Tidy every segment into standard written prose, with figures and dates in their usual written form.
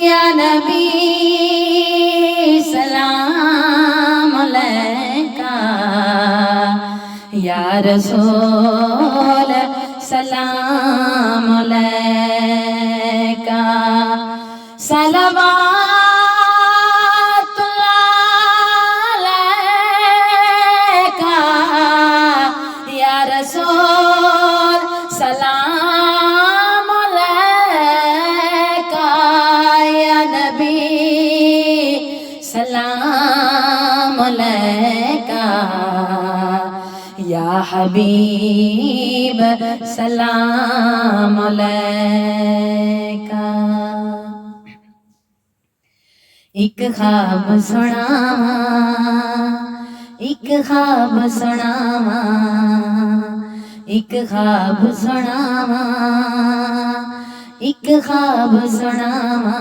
या नबी सलाम अलैका, या रसूल सलाम अलैका। सलवातुल्लाह अलैका या रसूल सलाम अलैका, या नबी सलाम अलैका, या हबीब सलाम अलैका। एक ख्वाब सुनावा, एक ख्वाब सुनावा, एक ख्वाब सुनावा, एक ख्वाब सुनावा,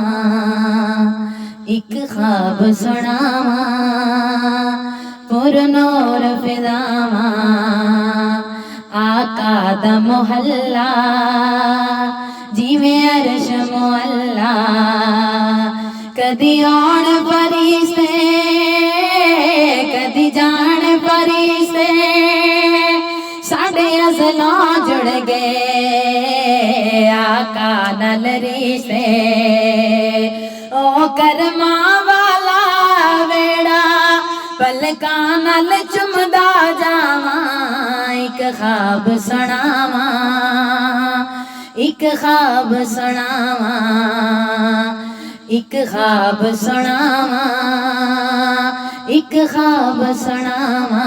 एक ख्वाब सुनावा, पुरनूर फिदावा, आका दा मोहल्ला जिवें अरश मुअल्ला। कदी आण फरिश्ते कदी जान फरिश्ते, साडे अज़लां जुड़ गए आका नाल रिश्ते। ओ करमा वाला वेड़ा पलकां नाल चुमदा जावां, एक ख्वाब सुनावा, एक ख्वाब सुनावा, एक ख्वाब सुनावा, एक ख्वाब सुनावा।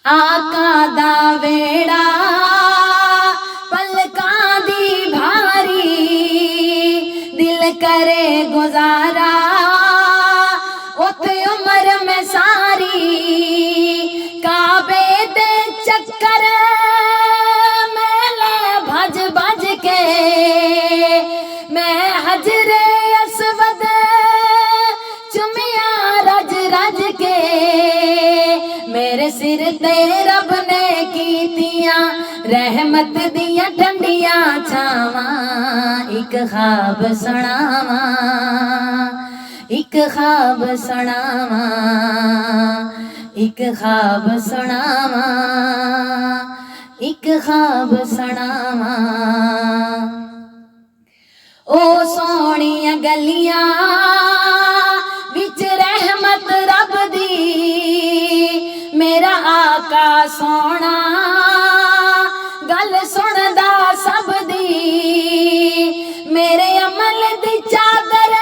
आका दा वेड़ा पलकां दी भारी, दिल करे गुजारा उते उम्र में सारी। काबे दे चक्कर मेले भज भज के, मैं हजरे अस्वद चुमिया रज रज के। मेरे सिर ते रब ने कीतियां रहमत दियां ठंडियां छावां, एक ख्वाब सुनावा, एक ख्वाब सुनावा, एक ख्वाब सुनावा, एक ख्वाब सुनावा। ओ सोहणियां गलियां विच रहमत रब दी, मेरा आका सोना गल सुनदा सब दी। मेरे अमल दी चादर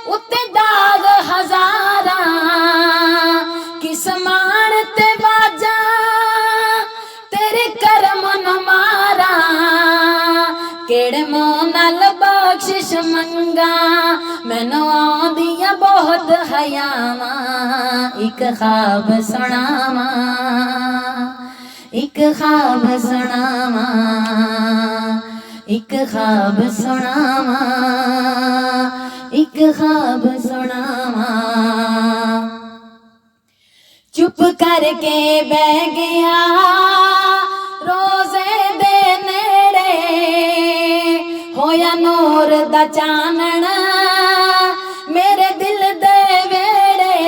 उत्ते दाग हजारा, किस मान ते बाजा तेरे करम न मारा। केड़े मुंह नाल बख्शिश मंगा, मैनू आंदियां बहुत हयावां, एक ख्वाब सुनावा, एक ख्वाब सुनावा, एक ख्वाब सुनावा, एक ख्वाब सुनावा। चुप करके बह गया रोजे दे नेड़े, होया नूर दा चानण मेरे दिल दे वेड़े।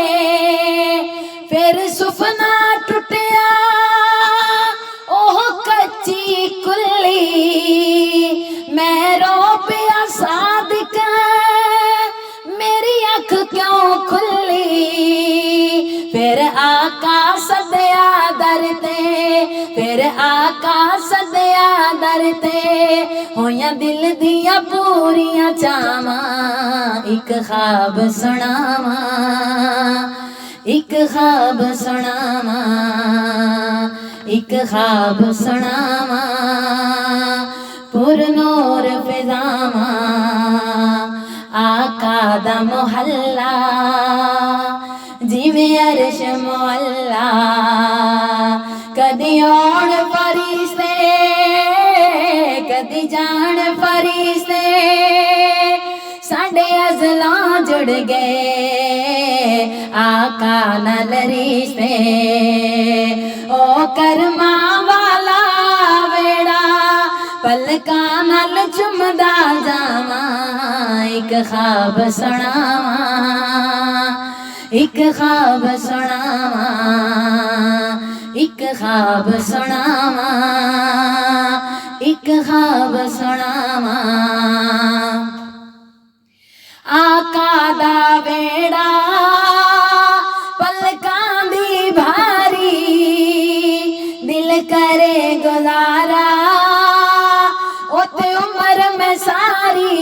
फिर सुफना टुटिया ओह कच्ची कुल्ली, मैं रो पिया सादिक मेरी अख क्यों खुली। फिर आका सदया दर ते, फिर आका सदया दर ते, होया दिल दियां पूरियां चावां, एक ख्वाब सुनावा, एक ख्वाब सुनावा, एक ख्वाब सुनावा, पुरनूर फिजावा, आका दा मोहल्ला जिवें अरश मुअल्ला। कदी आण फरिश्ते कदी जान फरिश्ते, साडे अज़लां जुड़ गए आका नाल रिश्ते। ओ करमा वाला वेड़ा पल पलकां नाल चुमदा जावां एक ख्वाब सुनावां एक ख्वाब सुनावां एक ख्वाब सुनावां एक ख्वाब सुनावां आका दा वेड़ा पलकां दी भारी दिल करे गुजारा ओते उम्र में सारी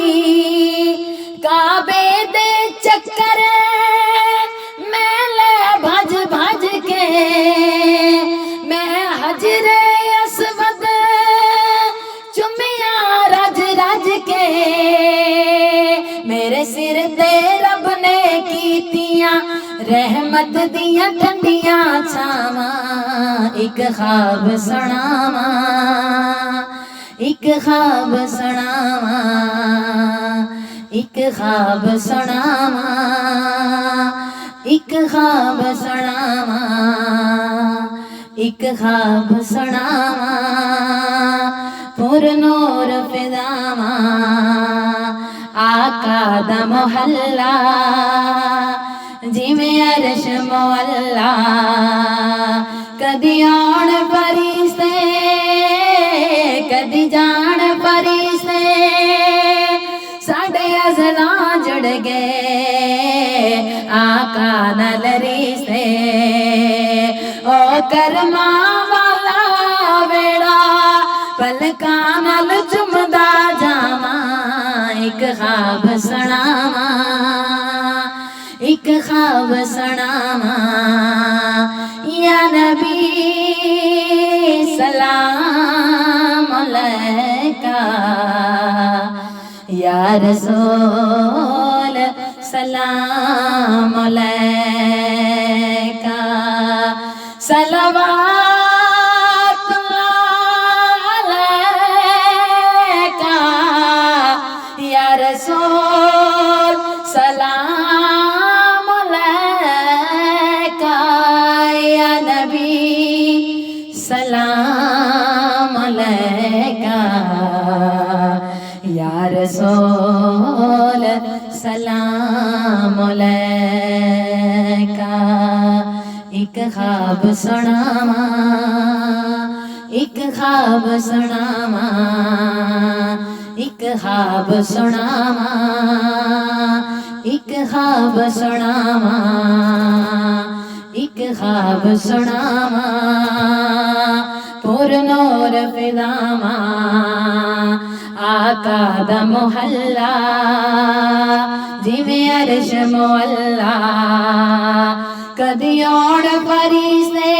काबे दे चक्कर मैं ले भज भज के मैं हजरे अस्वद चुमिया रज रज के मेरे सिर ते रब ने कीतियां रहमत दियां ठंडियां छावां एक ख्वाब सुनावां एक ख्वाब सुनावां एक ख्वाब सुनावां एक ख्वाब सुनावां एक ख्वाब सुनावां पुर नूर फिजावां आका दा मोहल्ला जिवें अर्श मोहल्ला कदी आण फरिश्ते कदी जान फरिश्ते साडे अज़लां जुड़ गए आका नाल रिश्ते ओ करमा वाला वेड़ा पलकां नाल चुमदा जावां एक ख्वाब सुनावां एक ख्वाब सुनावां या नबी सलाम अलैका या रसूल सलाम अलैका सलवातुल्लाह अलैका या रसूल सलाम अलैका या नबी सलाम अलैका या रसूल सलाम अलैका एक ख्वाब सुनावां एक ख्वाब सुनावां एक ख्वाब सुनावां एक ख्वाब सुनावां एक ख्वाब सुनावां पुर नूर फिजावां आका दा मोहल्ला जिवें अर्श मोहल्ला कदी आण फरिश्ते